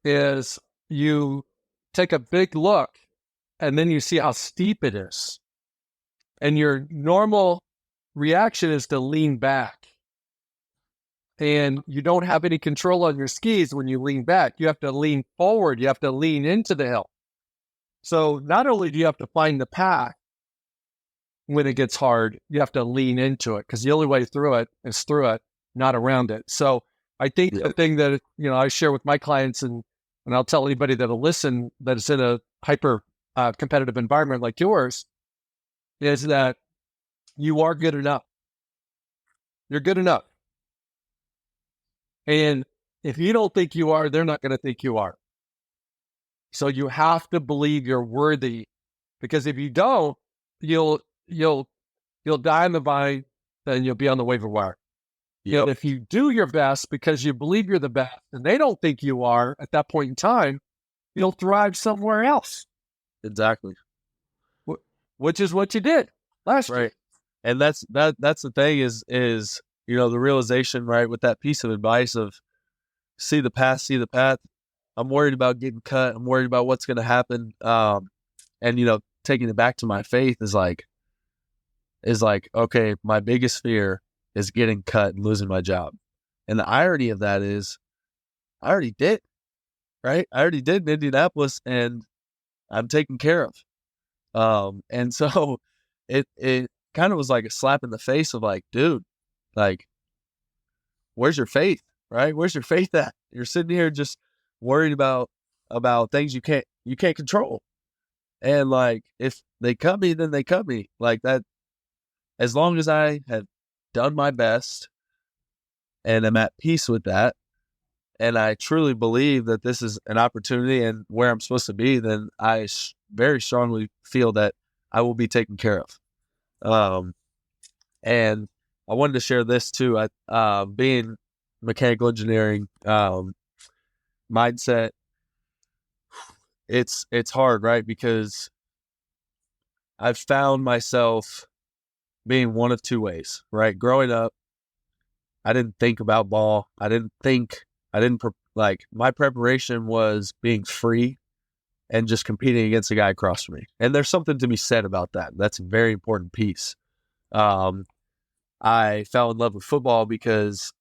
is you take a big look and then you see how steep it is. And your normal reaction is to lean back. And you don't have any control on your skis when you lean back. You have to lean forward. You have to lean into the hill. So not only do you have to find the path when it gets hard, you have to lean into it because the only way through it is through it, not around it. So I think the thing that I share with my clients and I'll tell anybody that'll listen that is in a hyper competitive environment like yours is that you are good enough. You're good enough. And if you don't think you are, they're not going to think you are. So you have to believe you're worthy, because if you don't, you'll die on the vine, then you'll be on the waiver wire. Yep. If you do your best because you believe you're the best and they don't think you are at that point in time, you'll thrive somewhere else. Exactly. Which is what you did last year. And that's the thing is the realization, right, with that piece of advice of see the path. I'm worried about getting cut. I'm worried about what's going to happen. And taking it back to my faith is like, okay, my biggest fear is getting cut and losing my job. And the irony of that is I already did, right? I already did in Indianapolis and I'm taken care of. And so it kind of was like a slap in the face of like, dude, like, where's your faith, right? Where's your faith at? You're sitting here just worried about things you can't control. And like, if they cut me, then they cut me like that. As long as I have done my best and am at peace with that, and I truly believe that this is an opportunity and where I'm supposed to be, then very strongly feel that I will be taken care of. And I wanted to share this too. Being mechanical engineering mindset, it's hard, right? Because I've found myself being one of two ways, right? Growing up, I didn't think about ball. My preparation was being free and just competing against the guy across from me. And there's something to be said about that. That's a very important piece. Um, I fell in love with football because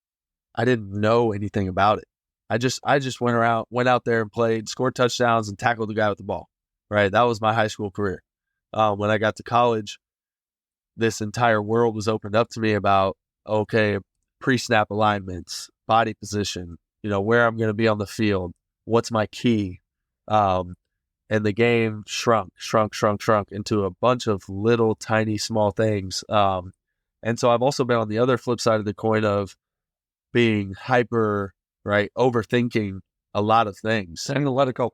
I didn't know anything about it. I just went out there and played, scored touchdowns, and tackled the guy with the ball. Right, that was my high school career. When I got to college, this entire world was opened up to me about, okay, pre-snap alignments, body position, where I'm going to be on the field, what's my key, and the game shrunk into a bunch of little, tiny, small things. And so I've also been on the other flip side of the coin of being hyper, right, overthinking a lot of things. Analytical.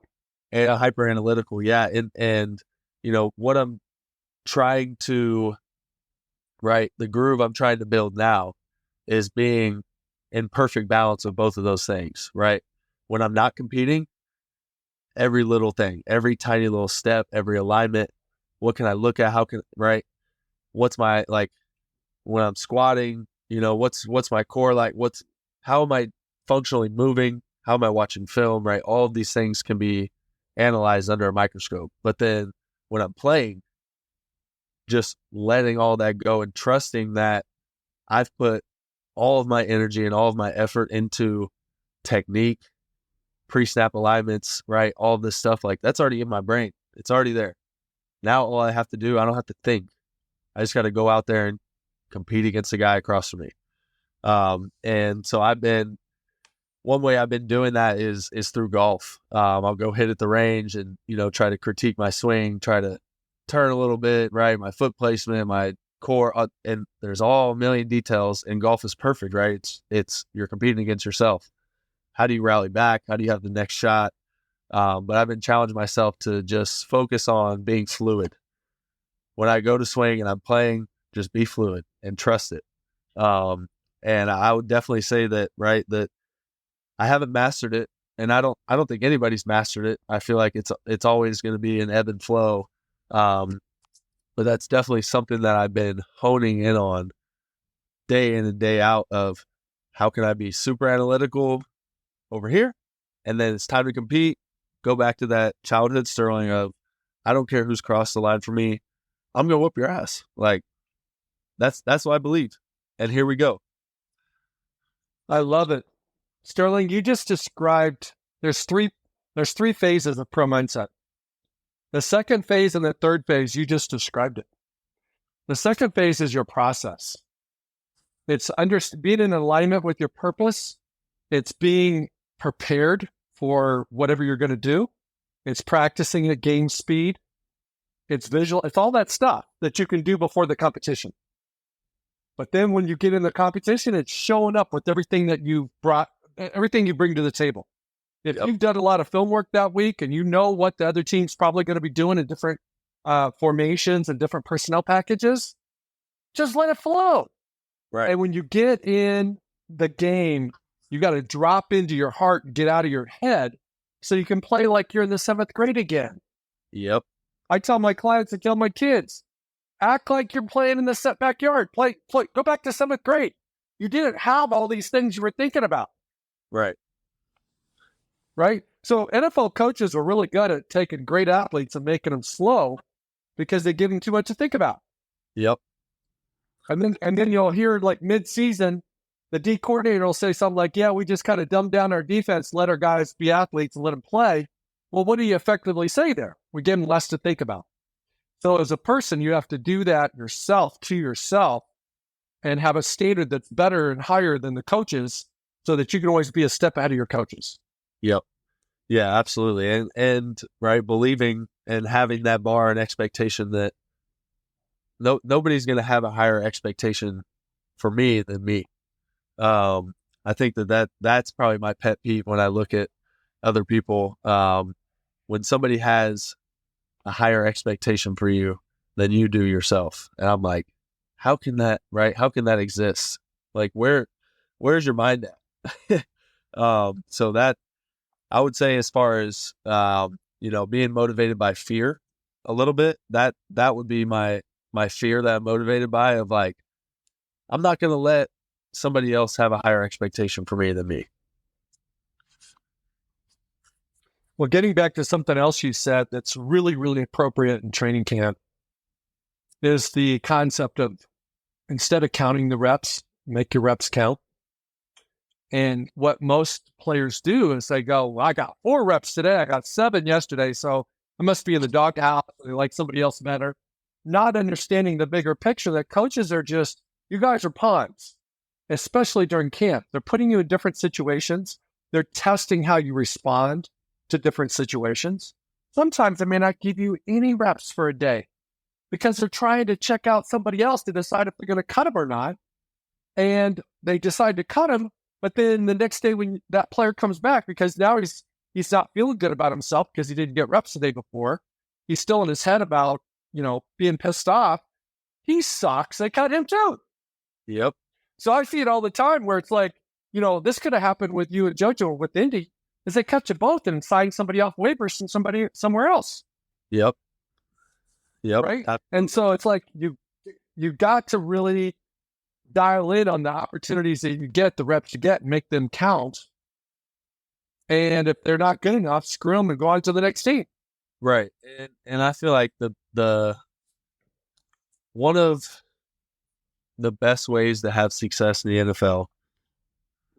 And hyper analytical, yeah. And what I'm trying to, right, the groove I'm trying to build now is being in perfect balance of both of those things, right? When I'm not competing, every little thing, every tiny little step, every alignment, what can I look at? Right? What's my, like, when I'm squatting, what's my core like? How am I functionally moving? How am I watching film, right? All of these things can be analyzed under a microscope. But then when I'm playing, just letting all that go and trusting that I've put all of my energy and all of my effort into technique, pre-snap alignments, right? All of this stuff, like, that's already in my brain. It's already there. Now all I have to do, I don't have to think. I just got to go out there and compete against the guy across from me. And so one way I've been doing that is through golf. I'll go hit at the range and, try to critique my swing, try to turn a little bit, right? My foot placement, my core, and there's all a million details, and golf is perfect, right? It's you're competing against yourself. How do you rally back? How do you have the next shot? But I've been challenging myself to just focus on being fluid. When I go to swing and I'm playing, just be fluid and trust it. And I would definitely say that, right, that I haven't mastered it, and I don't think anybody's mastered it. I feel like it's always going to be an ebb and flow. But that's definitely something that I've been honing in on day in and day out of how can I be super analytical over here, and then it's time to compete. Go back to that childhood Sterling of, I don't care who's crossed the line for me. I'm going to whoop your ass. Like, that's what I believe. And here we go. I love it. Sterling, you just described there's three phases of pro mindset. The second phase and the third phase, you just described it. The second phase is your process. It's being in alignment with your purpose. It's being prepared for whatever you're going to do. It's practicing at game speed. It's visual. It's all that stuff that you can do before the competition. But then when you get in the competition, it's showing up with everything that you brought, everything you bring to the table. If you've done a lot of film work that week and you know what the other team's probably going to be doing in different formations and different personnel packages, just let it flow. Right. And when you get in the game, you got to drop into your heart and get out of your head so you can play like you're in the 7th grade again. Yep. I tell my clients and tell my kids, act like you're playing in the set backyard. Play, go back to 7th grade. You didn't have all these things you were thinking about. Right. Right? So NFL coaches are really good at taking great athletes and making them slow because they give them too much to think about. Yep. And then you'll hear, like, mid-season, the D coordinator will say something like, yeah, we just kind of dumbed down our defense, let our guys be athletes and let them play. Well, what do you effectively say there? We give them less to think about. So as a person, you have to do that yourself to yourself and have a standard that's better and higher than the coaches so that you can always be a step ahead of your coaches. Yep. Yeah, absolutely. And right, believing and having that bar and expectation that nobody's going to have a higher expectation for me than me. I think that's probably my pet peeve when I look at other people. When somebody has a higher expectation for you than you do yourself, and I'm like, how can that, right? How can that exist? Like, where's your mind at? So that I would say, as far as being motivated by fear, a little bit, that would be my fear that I'm motivated by, of like, I'm not going to let somebody else have a higher expectation for me than me. Well, getting back to something else you said that's really, really appropriate in training camp is the concept of, instead of counting the reps, make your reps count. And what most players do is they go, well, I got 4 reps today. I got 7 yesterday. So I must be in the doghouse. They like somebody else better. Not understanding the bigger picture that coaches are just, you guys are pawns, especially during camp. They're putting you in different situations. They're testing how you respond to different situations. Sometimes they may not give you any reps for a day because they're trying to check out somebody else to decide if they're going to cut them or not. And they decide to cut him. But then the next day when that player comes back, because now he's not feeling good about himself because he didn't get reps the day before, he's still in his head about, being pissed off. He sucks. They cut him too. Yep. So I see it all the time where it's like, this could have happened with you and JoJo or with Indy, is they cut you both and sign somebody off waivers and somebody somewhere else. Yep. Right. And so it's like you got to really dial in on the opportunities that you get, the reps you get, and make them count. And if they're not good enough, screw them and go on to the next team. Right. And I feel like the one of the best ways to have success in the NFL,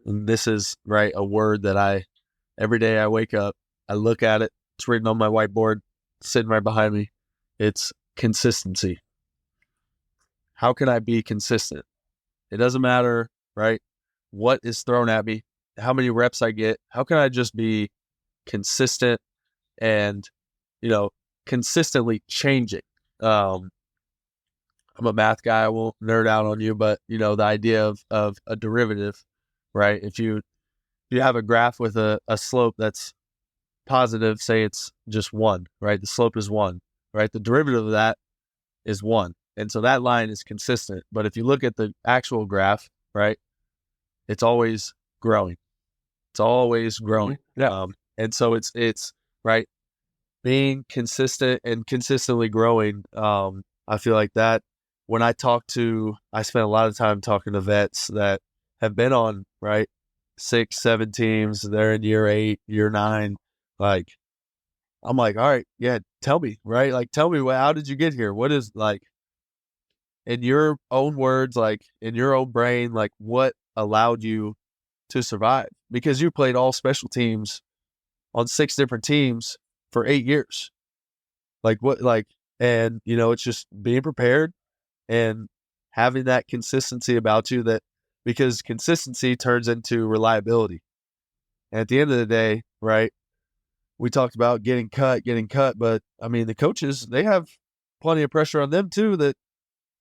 and this is right, a word that every day I wake up, I look at it, it's written on my whiteboard, sitting right behind me. It's consistency. How can I be consistent? It doesn't matter, right, what is thrown at me, how many reps I get. How can I just be consistent and, consistently changing? I'm a math guy. I won't nerd out on you, but, the idea of a derivative, right? If you have a graph with a slope that's positive, say it's just 1, right? The slope is 1, right? The derivative of that is 1. And so that line is consistent. But if you look at the actual graph, right, it's always growing. It's always growing. Yeah. And so it's right, being consistent and consistently growing. I feel like that when I spend a lot of time talking to vets that have been on, right, 6, 7 teams. They're in year 8, year 9. Like, I'm like, all right, yeah, tell me, right? Like, tell me, how did you get here? What is, like, in your own words, like in your own brain, like what allowed you to survive? Because you played all special teams on 6 different teams for 8 years. And it's just being prepared and having that consistency about you, that because consistency turns into reliability. And at the end of the day, right, we talked about getting cut, but I mean, the coaches, they have plenty of pressure on them too, that,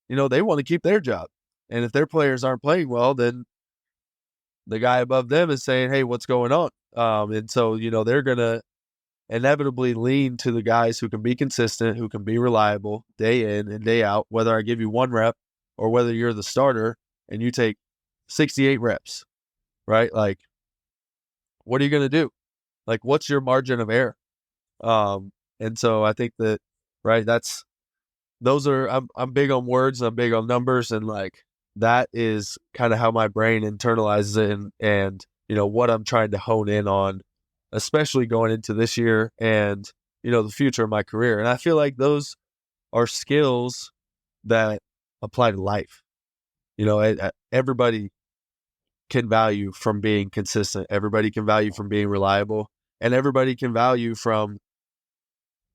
they want to keep their job. And if their players aren't playing well, then the guy above them is saying, hey, what's going on? And so, they're going to inevitably lean to the guys who can be consistent, who can be reliable day in and day out, whether I give you 1 rep or whether you're the starter and you take 68 reps, right? Like, what are you going to do? Like, what's your margin of error? And so I think that, right, I'm big on words, I'm big on numbers, and like that is kind of how my brain internalizes it, and what I'm trying to hone in on, especially going into this year and the future of my career. And I feel like those are skills that apply to life. Everybody can value from being consistent, everybody can value from being reliable, and everybody can value from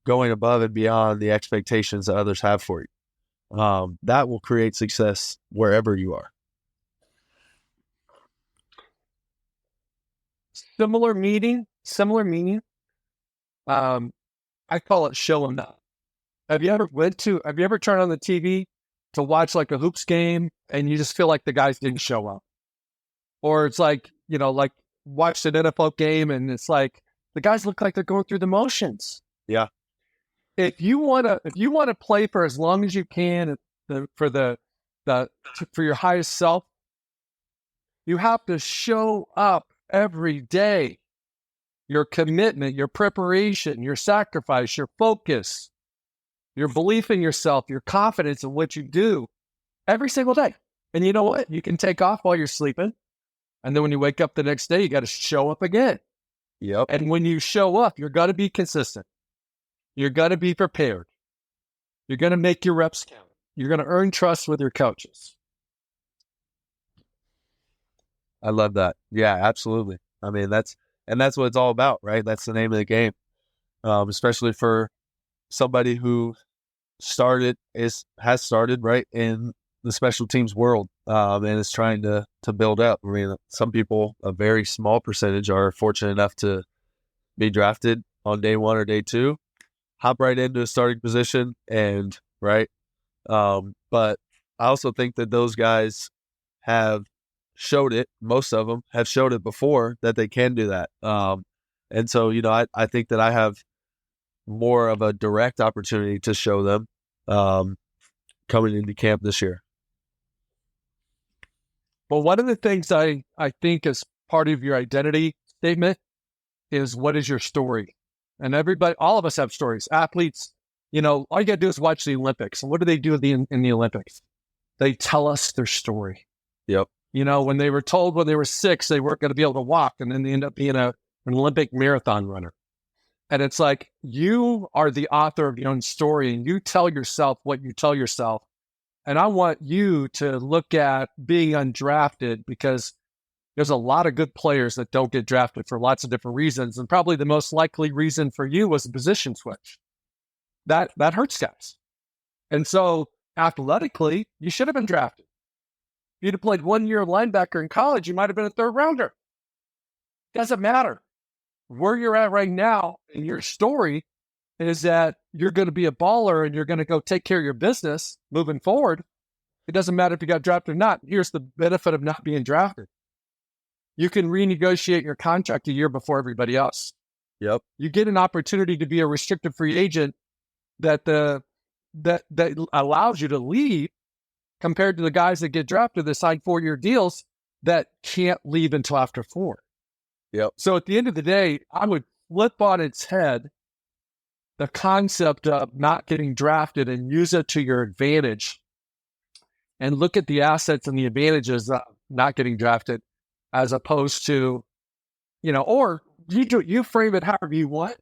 going above and beyond the expectations that others have for you. That will create success wherever you are. Similar meaning. I call it showing up. Have you ever turned on the TV to watch like a hoops game and you just feel like the guys didn't show up? Or it's like, like watch an NFL game and it's like the guys look like they're going through the motions. Yeah. If you want to play for as long as you can for your highest self, you have to show up every day. Your commitment, your preparation, your sacrifice, your focus, your belief in yourself, your confidence in what you do every single day. And you know what? You can take off while you're sleeping. And then when you wake up the next day, you got to show up again. Yep. And when you show up, you're going to be consistent. You're going to be prepared. You're going to make your reps count. You're going to earn trust with your coaches. I love that. Yeah, absolutely. I mean, that's what it's all about, right? That's the name of the game. Especially for somebody who has started right in the special teams world, and is trying to build up. I mean, some people, a very small percentage, are fortunate enough to be drafted on day 1 or day 2, hop right into a starting position, and right. But I also think that those guys have showed it. Most of them have showed it before that they can do that. And so, I think that I have more of a direct opportunity to show them coming into camp this year. Well, one of the things I think is part of your identity statement is what is your story? And all of us have stories. Athletes, all you got to do is watch the Olympics. And what do they do in the Olympics? They tell us their story. Yep. When they were told when they were 6 they weren't going to be able to walk, and then they end up being an Olympic marathon runner. And it's like, you are the author of your own story, and you tell yourself what you tell yourself. And I want you to look at being undrafted, because there's a lot of good players that don't get drafted for lots of different reasons. And probably the most likely reason for you was a position switch. That hurts guys. And so athletically, you should have been drafted. If you'd have played 1 year linebacker in college, you might have been a 3rd rounder. Doesn't matter. Where you're at right now in your story is that you're going to be a baller and you're going to go take care of your business moving forward. It doesn't matter if you got drafted or not. Here's the benefit of not being drafted. You can renegotiate your contract a year before everybody else. Yep. You get an opportunity to be a restricted free agent that allows you to leave, compared to the guys that get drafted that sign 4-year deals that can't leave until after 4. Yep. So at the end of the day, I would flip on its head the concept of not getting drafted and use it to your advantage, and look at the assets and the advantages of not getting drafted, as opposed to, or you frame it however you want.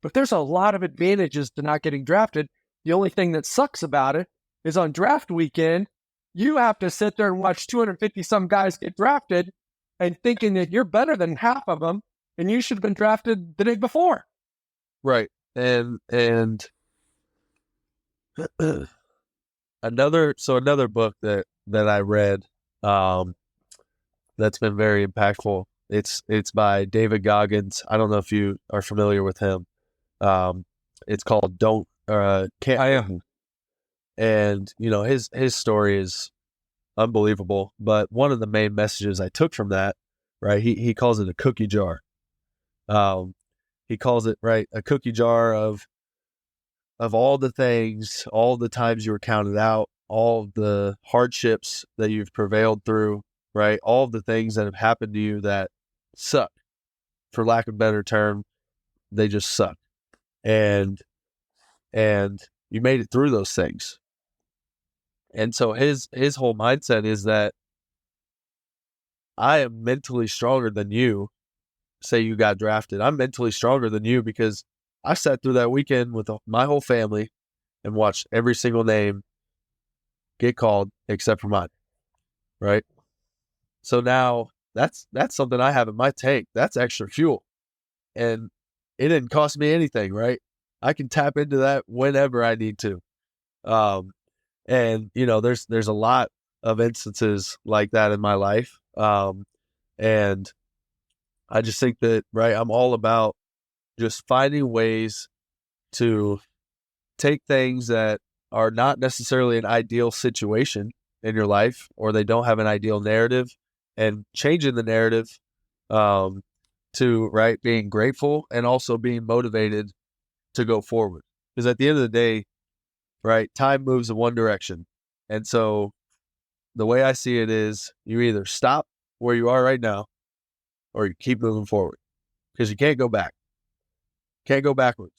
But there's a lot of advantages to not getting drafted. The only thing that sucks about it is on draft weekend, you have to sit there and watch 250 some guys get drafted and thinking that you're better than half of them, and you should have been drafted the day before. Right. And another book that I read, that's been very impactful. It's by David Goggins. I don't know if you are familiar with him. It's called Can't. I am. And his story is unbelievable. But one of the main messages I took from that, right? He calls it a cookie jar. He calls it, right, a cookie jar of all the things, all the times you were counted out, all the hardships that you've prevailed through, right? All the things that have happened to you that suck, for lack of a better term. They just suck. And you made it through those things. And so his whole mindset is that I am mentally stronger than you. Say you got drafted. I'm mentally stronger than you because I sat through that weekend with my whole family and watched every single name get called except for mine. Right? So now that's something I have in my tank. That's extra fuel. And it didn't cost me anything, right? I can tap into that whenever I need to. And there's a lot of instances like that in my life. And I just think that, right, I'm all about just finding ways to take things that are not necessarily an ideal situation in your life, or they don't have an ideal narrative, and changing the narrative to right being grateful and also being motivated to go forward. Because at the end of the day, right, time moves in one direction. And so the way I see it is you either stop where you are right now or you keep moving forward because you can't go back. Can't go backwards.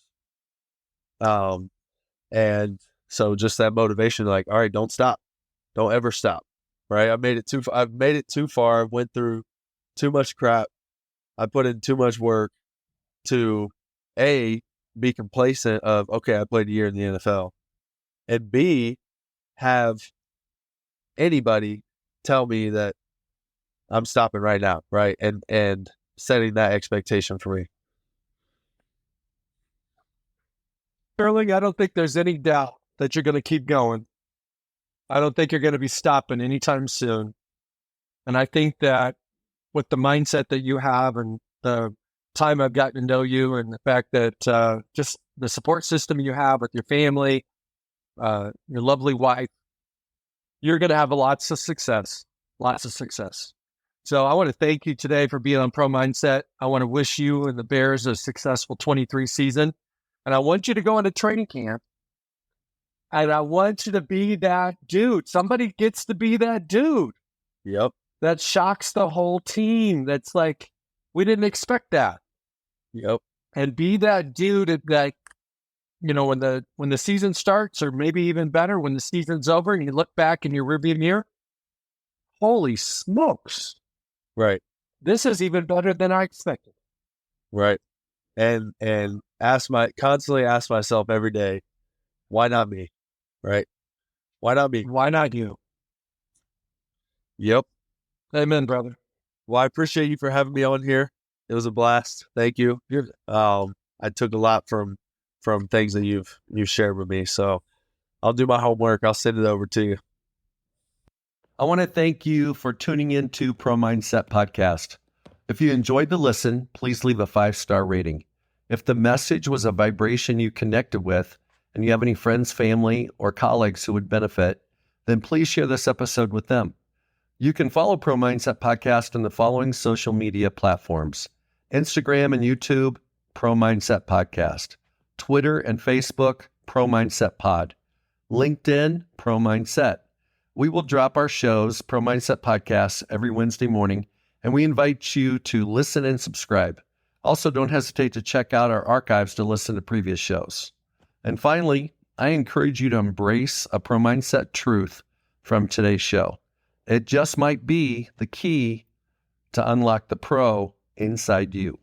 And so just that motivation, like, all right, don't stop. Don't ever stop. Right. I've made it too far. I've went through too much crap. I put in too much work to A, be complacent of, okay, I played a year in the NFL, and B, have anybody tell me that I'm stopping right now, right? And setting that expectation for me. Sterling, I don't think there's any doubt that you're going to keep going. I don't think you're going to be stopping anytime soon. And I think that with the mindset that you have and the time I've gotten to know you and the fact that just the support system you have with your family, your lovely wife, you're going to have lots of success. So I want to thank you today for being on Pro Mindset. I want to wish you and the Bears a successful 23 season. And I want you to go into training camp. And I want you to be that dude. Somebody gets to be that dude. Yep. That shocks the whole team. That's like, we didn't expect that. Yep. And be that dude that, when the season starts, or maybe even better, when the season's over and you look back in your rearview mirror, holy smokes. Right. This is even better than I expected. Right. And constantly ask myself every day, why not me? Right. Why not me? Why not you? Yep. Amen, brother. Well, I appreciate you for having me on here. It was a blast. Thank you. I took a lot from things that you've shared with me. So I'll do my homework. I'll send it over to you. I want to thank you for tuning into Pro Mindset Podcast. If you enjoyed the listen, please leave a 5-star rating. If the message was a vibration you connected with, and you have any friends, family, or colleagues who would benefit, then please share this episode with them. You can follow Pro Mindset Podcast on the following social media platforms: Instagram and YouTube, Pro Mindset Podcast; Twitter and Facebook, Pro Mindset Pod; LinkedIn, Pro Mindset. We will drop our shows, Pro Mindset Podcasts, every Wednesday morning, and we invite you to listen and subscribe. Also, don't hesitate to check out our archives to listen to previous shows. And finally, I encourage you to embrace a Pro Mindset truth from today's show. It just might be the key to unlock the pro inside you.